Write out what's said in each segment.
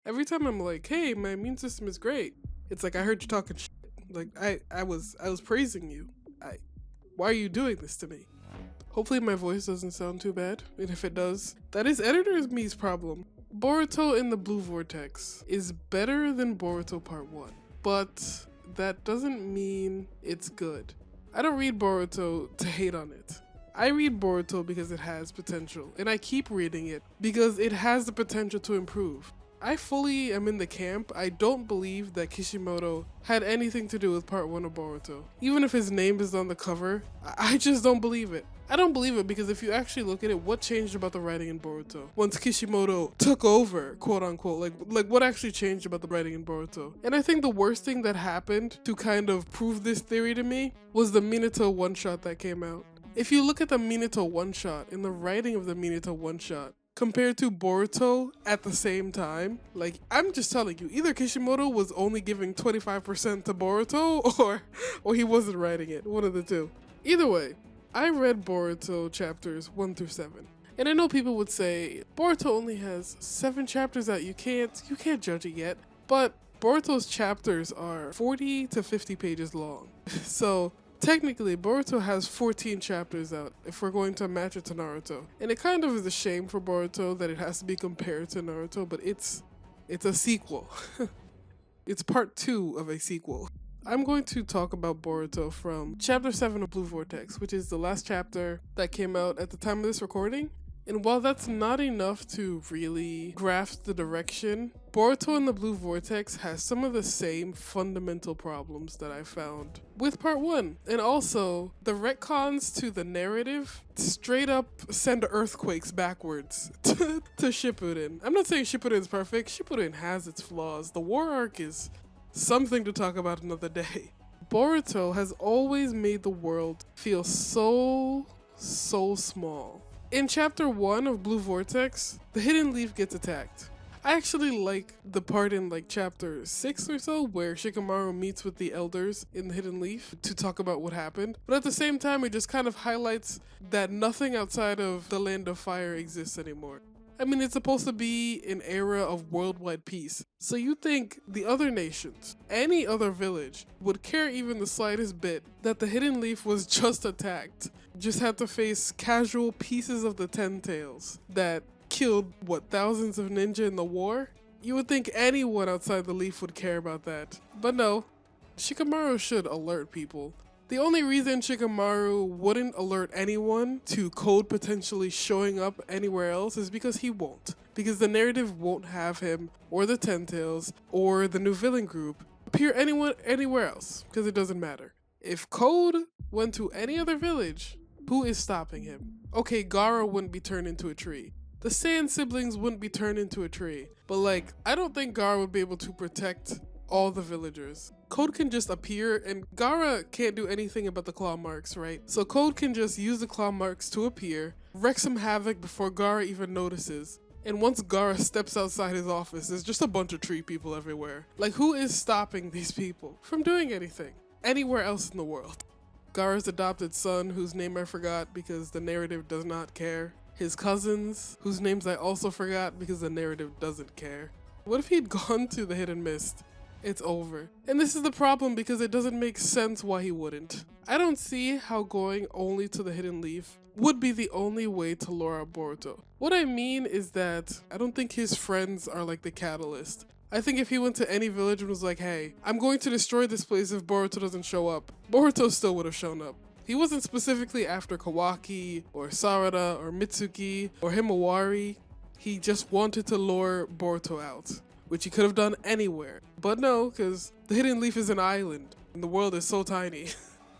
Every time I'm like, hey, my immune system is great, it's like, I heard you talking shit. Like, I was praising you. Why are you doing this to me? Hopefully my voice doesn't sound too bad, and if it does, that is editor me's problem. Boruto in the Blue Vortex is better than Boruto Part 1, but that doesn't mean it's good. I don't read Boruto to hate on it. I read Boruto because it has potential, and I keep reading it because it has the potential to improve. I fully am in the camp. I don't believe that Kishimoto had anything to do with part 1 of Boruto. Even if his name is on the cover, I just don't believe it. I don't believe it because if you actually look at it, what changed about the writing in Boruto? Once Kishimoto took over, quote unquote, like what actually changed about the writing in Boruto? And I think the worst thing that happened to kind of prove this theory to me was the Minato one-shot that came out. If you look at the Minato one-shot and the writing of the Minato one-shot, compared to Boruto at the same time, like, I'm just telling you, either Kishimoto was only giving 25% to Boruto or he wasn't writing it, one of the two. Either way, I read Boruto chapters 1 through 7. And I know people would say, Boruto only has 7 chapters out, you can't judge it yet. But Boruto's chapters are 40 to 50 pages long. So technically, Boruto has 14 chapters out if we're going to match it to Naruto. And it kind of is a shame for Boruto that it has to be compared to Naruto, but it's a sequel. It's part 2 of a sequel. I'm going to talk about Boruto from chapter 7 of Blue Vortex, which is the last chapter that came out at the time of this recording. And while that's not enough to really grasp the direction, Boruto and the Blue Vortex has some of the same fundamental problems that I found with part 1. And also, the retcons to the narrative straight up send earthquakes backwards to Shippuden. I'm not saying Shippuden is perfect. Shippuden has its flaws. The war arc is something to talk about another day. Boruto has always made the world feel so small. In chapter 1 of Blue Vortex, the Hidden Leaf gets attacked. I actually like the part in like chapter 6 or so where Shikamaru meets with the elders in the Hidden Leaf to talk about what happened. But at the same time, it just kind of highlights that nothing outside of the Land of Fire exists anymore. I mean, it's supposed to be an era of worldwide peace. So you think the other nations, any other village, would care even the slightest bit that the Hidden Leaf was just attacked, just had to face casual pieces of the Ten Tails that killed, thousands of ninja in the war? You would think anyone outside the Leaf would care about that. But no, Shikamaru should alert people. The only reason Shikamaru wouldn't alert anyone to code potentially showing up anywhere else is because he won't. Because the narrative won't have him, or the Ten Tails, or the new villain group appear anywhere else, because it doesn't matter. If Code went to any other village, who is stopping him? Okay, Gaara wouldn't be turned into a tree. The Sand siblings wouldn't be turned into a tree. But like, I don't think Gaara would be able to protect all the villagers. Code can just appear, and Gaara can't do anything about the claw marks, right? So Code can just use the claw marks to appear, wreak some havoc before Gaara even notices. And once Gaara steps outside his office, there's just a bunch of tree people everywhere. Like, who is stopping these people from doing anything anywhere else in the world? Gaara's adopted son, whose name I forgot because the narrative does not care. His cousins, whose names I also forgot because the narrative doesn't care. What if he'd gone to the Hidden Mist? It's over. And this is the problem because it doesn't make sense why he wouldn't. I don't see how going only to the Hidden Leaf would be the only way to lure out Boruto. What I mean is that I don't think his friends are like the catalyst. I think if he went to any village and was like, hey, I'm going to destroy this place if Boruto doesn't show up, Boruto still would have shown up. He wasn't specifically after Kawaki, or Sarada, or Mitsuki, or Himawari. He just wanted to lure Boruto out, which he could have done anywhere. But no, because the Hidden Leaf is an island, and the world is so tiny.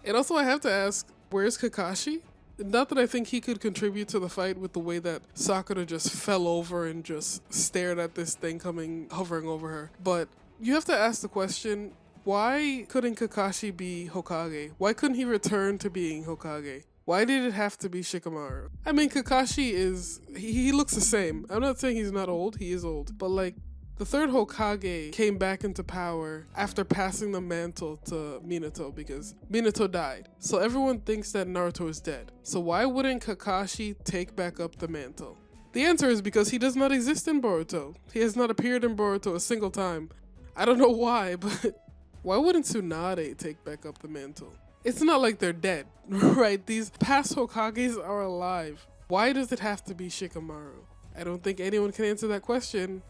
And also I have to ask, where's Kakashi? Not that I think he could contribute to the fight with the way that Sakura just fell over and just stared at this thing hovering over her. But you have to ask the question, why couldn't Kakashi be Hokage? Why couldn't he return to being Hokage? Why did it have to be Shikamaru? I mean, Kakashi he looks the same. I'm not saying he's not old, he is old. But like, the third Hokage came back into power after passing the mantle to Minato because Minato died. So everyone thinks that Naruto is dead. So why wouldn't Kakashi take back up the mantle? The answer is because he does not exist in Boruto. He has not appeared in Boruto a single time. I don't know why, but why wouldn't Tsunade take back up the mantle? It's not like they're dead, right? These past Hokages are alive. Why does it have to be Shikamaru? I don't think anyone can answer that question.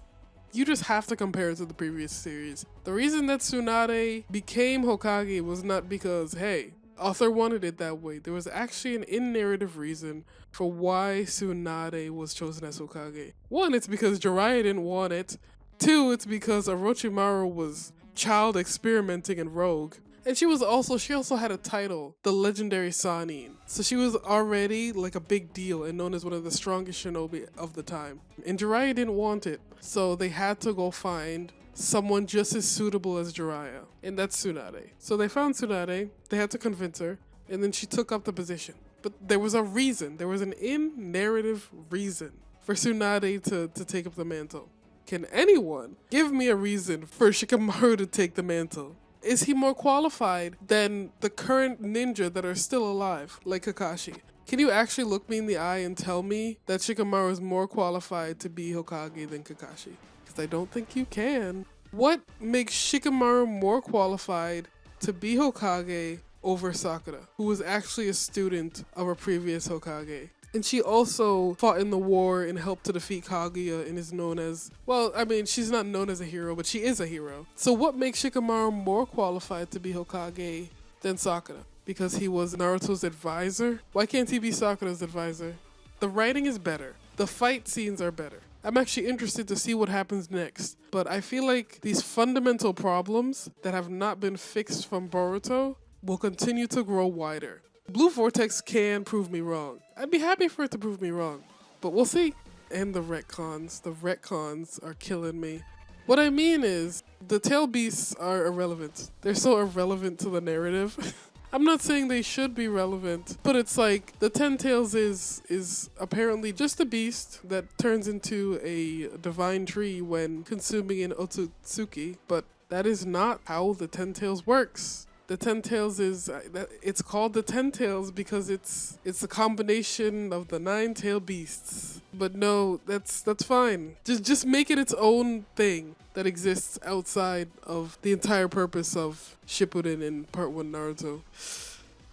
You just have to compare it to the previous series. The reason that Tsunade became Hokage was not because, hey, author wanted it that way. There was actually an in-narrative reason for why Tsunade was chosen as Hokage. One, it's because Jiraiya didn't want it. Two, it's because Orochimaru was child experimenting and rogue. And she also had a title, the legendary Sannin. So she was already like a big deal and known as one of the strongest shinobi of the time. And Jiraiya didn't want it. So they had to go find someone just as suitable as Jiraiya. And that's Tsunade. So they found Tsunade, they had to convince her, and then she took up the position. But there was a reason, there was an in-narrative reason for Tsunade to take up the mantle. Can anyone give me a reason for Shikamaru to take the mantle? Is he more qualified than the current ninja that are still alive, like Kakashi? Can you actually look me in the eye and tell me that Shikamaru is more qualified to be Hokage than Kakashi? Because I don't think you can. What makes Shikamaru more qualified to be Hokage over Sakura, who was actually a student of a previous Hokage? And she also fought in the war and helped to defeat Kaguya and is known as, well, I mean, she's not known as a hero, but she is a hero. So what makes Shikamaru more qualified to be Hokage than Sakura? Because he was Naruto's advisor? Why can't he be Sakura's advisor? The writing is better. The fight scenes are better. I'm actually interested to see what happens next. But I feel like these fundamental problems that have not been fixed from Boruto will continue to grow wider. Blue Vortex can prove me wrong. I'd be happy for it to prove me wrong, but we'll see. And the retcons are killing me. What I mean is, the tail beasts are irrelevant. They're so irrelevant to the narrative. I'm not saying they should be relevant, but it's like the 10 tails is apparently just a beast that turns into a divine tree when consuming an otsutsuki, but that is not how the 10 tails works. The 10 tails it's called the 10 tails because it's a combination of the 9 tail beasts. But no, that's fine. Just make it its own thing that exists outside of the entire purpose of Shippuden in Part 1 Naruto.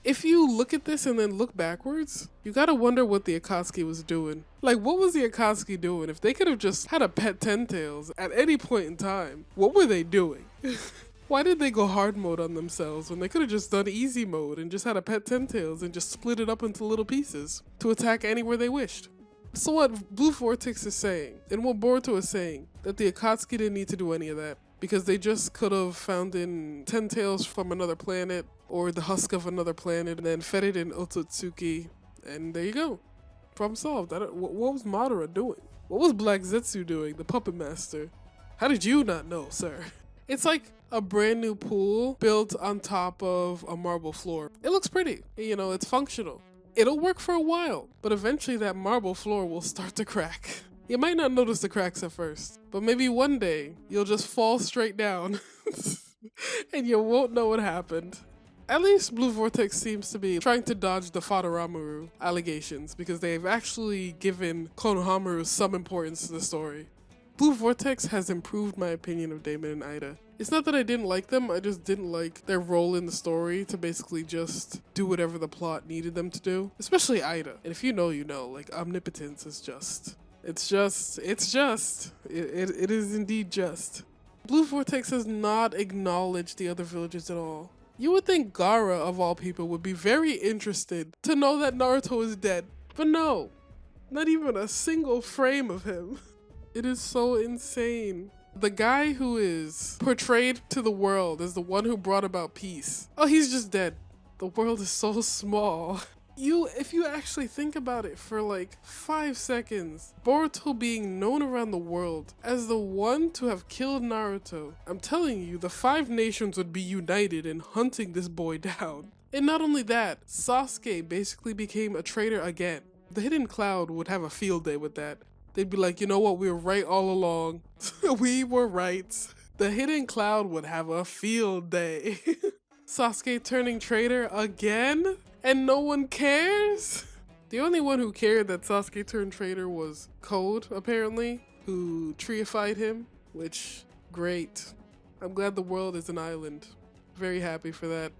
If you look at this and then look backwards, you gotta wonder what the Akatsuki was doing. Like, what was the Akatsuki doing? If they could have just had a pet 10 tails at any point in time, what were they doing? Why did they go hard mode on themselves when they could have just done easy mode and just had a pet 10 tails and just split it up into little pieces to attack anywhere they wished? So what Blue Vortex is saying, and what Boruto is saying, that the Akatsuki didn't need to do any of that because they just could have found in 10 tails from another planet or the husk of another planet and then fed it in Otsutsuki, and there you go. Problem solved. What was Madara doing? What was Black Zetsu doing, the puppet master? How did you not know, sir? It's like a brand new pool built on top of a marble floor. It looks pretty, you know, it's functional. It'll work for a while, but eventually that marble floor will start to crack. You might not notice the cracks at first, but maybe one day you'll just fall straight down and you won't know what happened. At least Blue Vortex seems to be trying to dodge the Fadoramaru allegations because they've actually given Konohamaru some importance to the story. Blue Vortex has improved my opinion of Damon and Ida. It's not that I didn't like them, I just didn't like their role in the story to basically just do whatever the plot needed them to do. Especially Ida. And if you know, you know, like, omnipotence is just. It is indeed just. Blue Vortex has not acknowledged the other villagers at all. You would think Gaara, of all people, would be very interested to know that Naruto is dead. But no, not even a single frame of him. It is so insane. The guy who is portrayed to the world as the one who brought about peace. Oh, he's just dead. The world is so small. If you actually think about it for like 5 seconds, Boruto being known around the world as the one to have killed Naruto, I'm telling you, the 5 nations would be united in hunting this boy down. And not only that, Sasuke basically became a traitor again. The Hidden Cloud would have a field day with that. They'd be like, you know what, we were right all along. We were right. The Hidden Cloud would have a field day. Sasuke turning traitor again? And no one cares? The only one who cared that Sasuke turned traitor was Code, apparently, who treified him, which, great. I'm glad the world is an island. Very happy for that.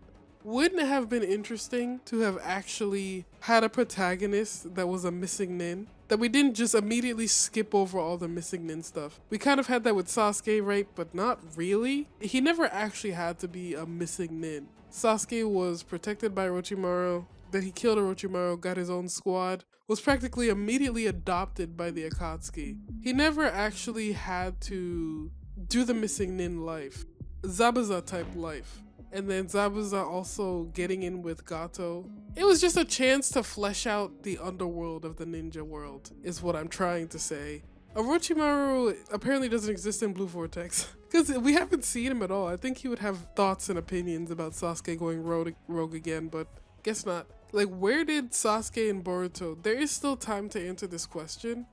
Wouldn't it have been interesting to have actually had a protagonist that was a missing nin? That we didn't just immediately skip over all the missing nin stuff. We kind of had that with Sasuke, right? But not really. He never actually had to be a missing nin. Sasuke was protected by Orochimaru, then he killed Orochimaru, got his own squad, was practically immediately adopted by the Akatsuki. He never actually had to do the missing nin life. Zabuza type life. And then Zabuza also getting in with Gato. It was just a chance to flesh out the underworld of the ninja world, is what I'm trying to say. Orochimaru apparently doesn't exist in Blue Vortex, because we haven't seen him at all. I think he would have thoughts and opinions about Sasuke going rogue again, but guess not. Like, where did Sasuke and Boruto, there is still time to answer this question.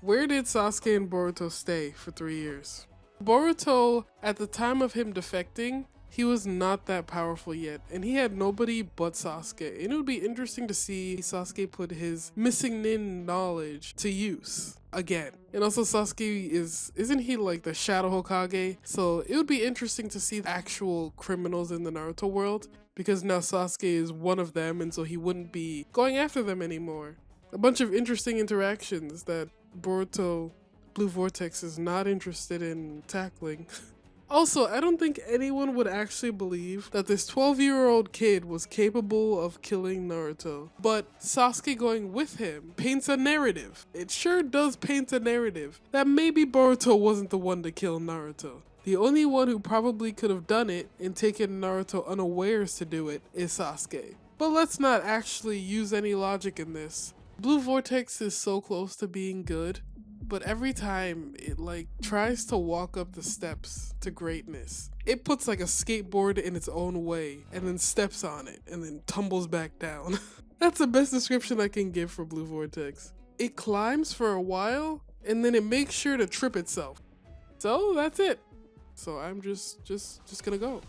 Where did Sasuke and Boruto stay for 3 years? Boruto, at the time of him defecting, he was not that powerful yet, and he had nobody but Sasuke. And it would be interesting to see Sasuke put his missing nin knowledge to use again. And also Sasuke isn't he like the Shadow Hokage? So it would be interesting to see the actual criminals in the Naruto world, because now Sasuke is one of them, and so he wouldn't be going after them anymore. A bunch of interesting interactions that Boruto Blue Vortex is not interested in tackling. Also, I don't think anyone would actually believe that this 12-year-old kid was capable of killing Naruto. But Sasuke going with him paints a narrative. It sure does paint a narrative that maybe Boruto wasn't the one to kill Naruto. The only one who probably could have done it and taken Naruto unawares to do it is Sasuke. But let's not actually use any logic in this. Blue Vortex is so close to being good, but every time it like tries to walk up the steps to greatness, it puts like a skateboard in its own way and then steps on it and then tumbles back down. That's the best description I can give for Blue Vortex. It climbs for a while and then it makes sure to trip itself. So that's it. So I'm just gonna go.